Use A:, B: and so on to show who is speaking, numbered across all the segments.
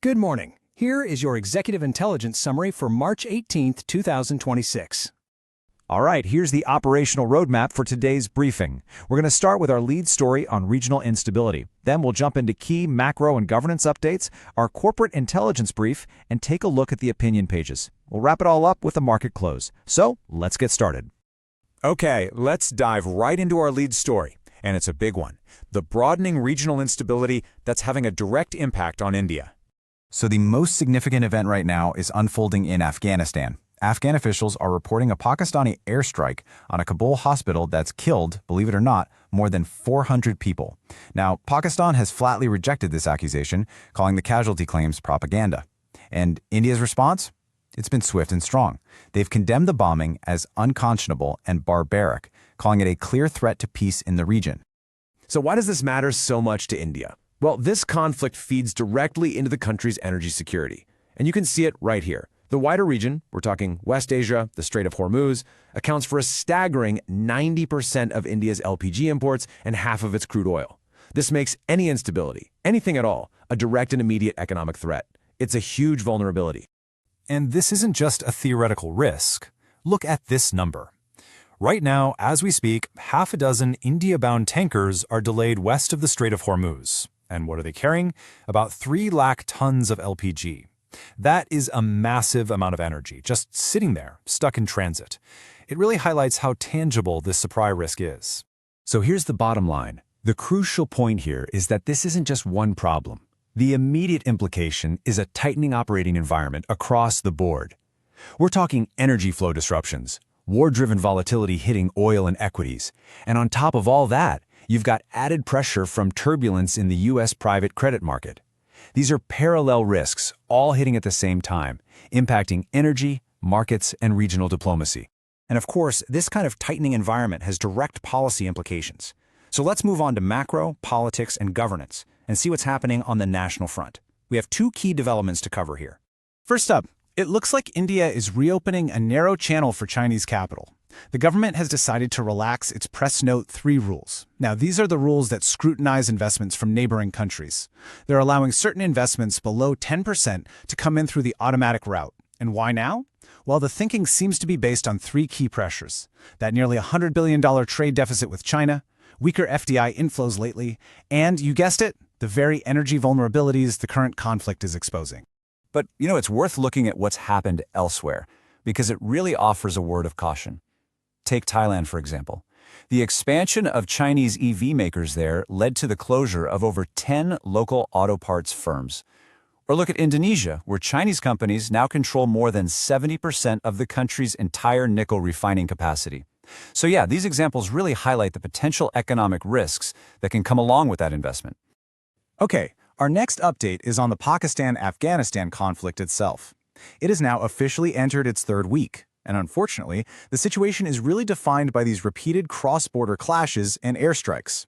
A: Good morning. Here is your Executive Intelligence Summary for March 18, 2026.
B: All right, here's the operational roadmap for today's briefing. We're going to start with our lead story on regional instability. Then we'll jump into key macro and governance updates, our corporate intelligence brief, and take a look at the opinion pages. We'll wrap it all up with a market close. So let's get started.
C: Okay, let's dive right into our lead story, and it's a big one. The broadening regional instability that's having a direct impact on India.
D: So the most significant event right now is unfolding in Afghanistan. Afghan officials are reporting a Pakistani airstrike on a Kabul hospital that's killed, believe it or not, more than 400 people. Now, Pakistan has flatly rejected this accusation, calling the casualty claims propaganda. And India's response? It's been swift and strong. They've condemned the bombing as unconscionable and barbaric, calling it a clear threat to peace in the region.
E: So why does this matter so much to India? Well, this conflict feeds directly into the country's energy security. And you can see it right here. The wider region, we're talking West Asia, the Strait of Hormuz, accounts for a staggering 90% of India's LPG imports and half of its crude oil. This makes any instability, anything at all, a direct and immediate economic threat. It's a huge vulnerability.
F: And this isn't just a theoretical risk. Look at this number. Right now, as we speak, half a dozen India-bound tankers are delayed west of the Strait of Hormuz. And what are they carrying? About 3 lakh tons of LPG. That is a massive amount of energy, just sitting there, stuck in transit. It really highlights how tangible this supply risk is.
B: So here's the bottom line. The crucial point here is that this isn't just one problem. The immediate implication is a tightening operating environment across the board. We're talking energy flow disruptions, war-driven volatility hitting oil and equities, and on top of all that, you've got added pressure from turbulence in the U.S. private credit market. These are parallel risks, all hitting at the same time, impacting energy, markets, and regional diplomacy.
A: And of course, this kind of tightening environment has direct policy implications. So let's move on to macro, politics, and governance, and see what's happening on the national front. We have 2 key developments to cover here. First up, it looks like India is reopening a narrow channel for Chinese capital. The government has decided to relax its Press Note 3 rules. Now, these are the rules that scrutinize investments from neighboring countries. They're allowing certain investments below 10% to come in through the automatic route. And why now? Well, the thinking seems to be based on 3 key pressures: that nearly $100 billion trade deficit with China, weaker FDI inflows lately, and, you guessed it, the very energy vulnerabilities the current conflict is exposing.
D: But, it's worth looking at what's happened elsewhere, because it really offers a word of caution. Take Thailand, for example. The expansion of Chinese EV makers there led to the closure of over 10 local auto parts firms. Or look at Indonesia, where Chinese companies now control more than 70% of the country's entire nickel refining capacity. So yeah, these examples really highlight the potential economic risks that can come along with that investment.
A: Okay, our next update is on the Pakistan-Afghanistan conflict itself. It has now officially entered its 3rd week. And unfortunately, the situation is really defined by these repeated cross-border clashes and airstrikes.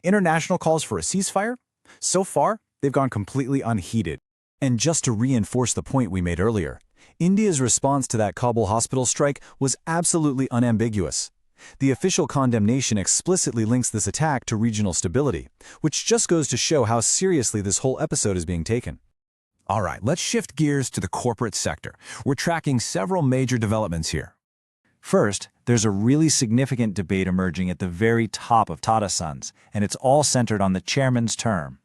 A: International calls for a ceasefire? So far, they've gone completely unheeded.
B: And just to reinforce the point we made earlier, India's response to that Kabul hospital strike was absolutely unambiguous. The official condemnation explicitly links this attack to regional stability, which just goes to show how seriously this whole episode is being taken. All right, let's shift gears to the corporate sector. We're tracking several major developments here. First, there's a really significant debate emerging at the very top of Tata Sons, and it's all centered on the chairman's term.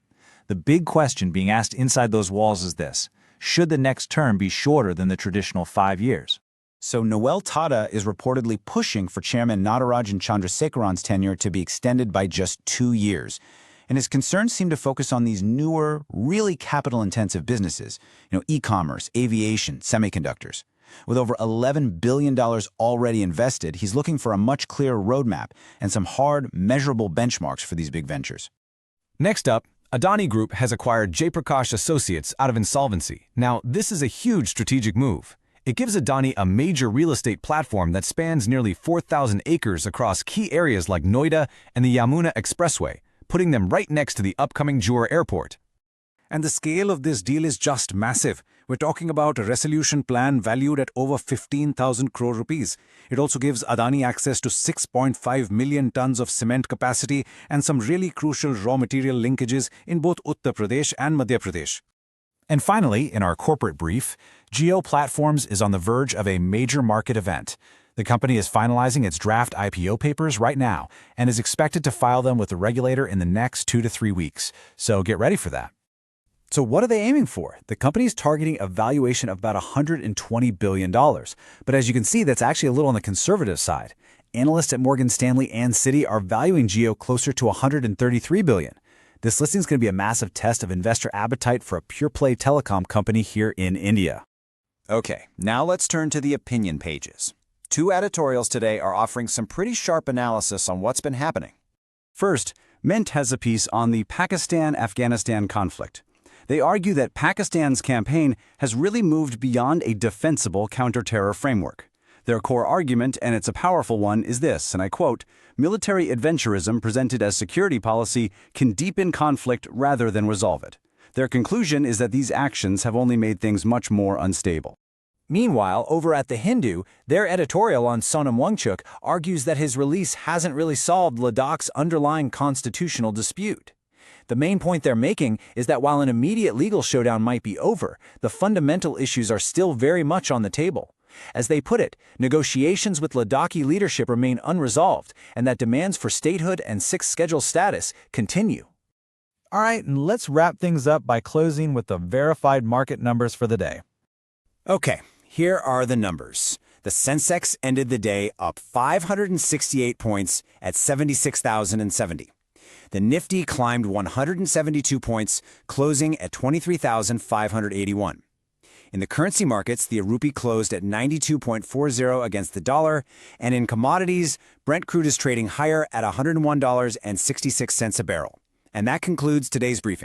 B: The big question being asked inside those walls is this: should the next term be shorter than the traditional 5 years?
G: So Noel Tata is reportedly pushing for Chairman Natarajan Chandrasekaran's tenure to be extended by just 2 years. And his concerns seem to focus on these newer, really capital-intensive businesses, e-commerce, aviation, semiconductors. With over $11 billion already invested, he's looking for a much clearer roadmap and some hard, measurable benchmarks for these big ventures.
E: Next up, Adani Group has acquired Jayaprakash Associates out of insolvency. Now, this is a huge strategic move. It gives Adani a major real estate platform that spans nearly 4,000 acres across key areas like Noida and the Yamuna Expressway, putting them right next to the upcoming Jewar Airport.
H: And the scale of this deal is just massive. We're talking about a resolution plan valued at over 15,000 crore rupees. It also gives Adani access to 6.5 million tons of cement capacity and some really crucial raw material linkages in both Uttar Pradesh and Madhya Pradesh.
A: And finally, in our corporate brief, Geo Platforms is on the verge of a major market event. The company is finalizing its draft IPO papers right now and is expected to file them with the regulator in the next 2 to 3 weeks, so get ready for that. So what are they aiming for? The company's targeting a valuation of about $120 billion. But as you can see, that's actually a little on the conservative side. Analysts at Morgan Stanley and Citi are valuing Geo closer to $133 billion. This listing is going to be a massive test of investor appetite for a pure-play telecom company here in India.
D: Okay, now let's turn to the opinion pages. 2 editorials today are offering some pretty sharp analysis on what's been happening.
A: First, Mint has a piece on the Pakistan-Afghanistan conflict. They argue that Pakistan's campaign has really moved beyond a defensible counter-terror framework. Their core argument, and it's a powerful one, is this, and I quote, "Military adventurism presented as security policy can deepen conflict rather than resolve it." Their conclusion is that these actions have only made things much more unstable.
D: Meanwhile, over at The Hindu, their editorial on Sonam Wangchuk argues that his release hasn't really solved Ladakh's underlying constitutional dispute. The main point they're making is that while an immediate legal showdown might be over, the fundamental issues are still very much on the table. As they put it, negotiations with Ladakhi leadership remain unresolved, and that demands for statehood and Sixth Schedule status continue.
F: All right, and let's wrap things up by closing with the verified market numbers for the day.
D: Okay, here are the numbers. The Sensex ended the day up 568 points at 76,070. The Nifty climbed 172 points, closing at 23,581. In the currency markets, the rupee closed at 92.40 against the dollar, and in commodities, Brent crude is trading higher at $101.66 a barrel. And that concludes today's briefing.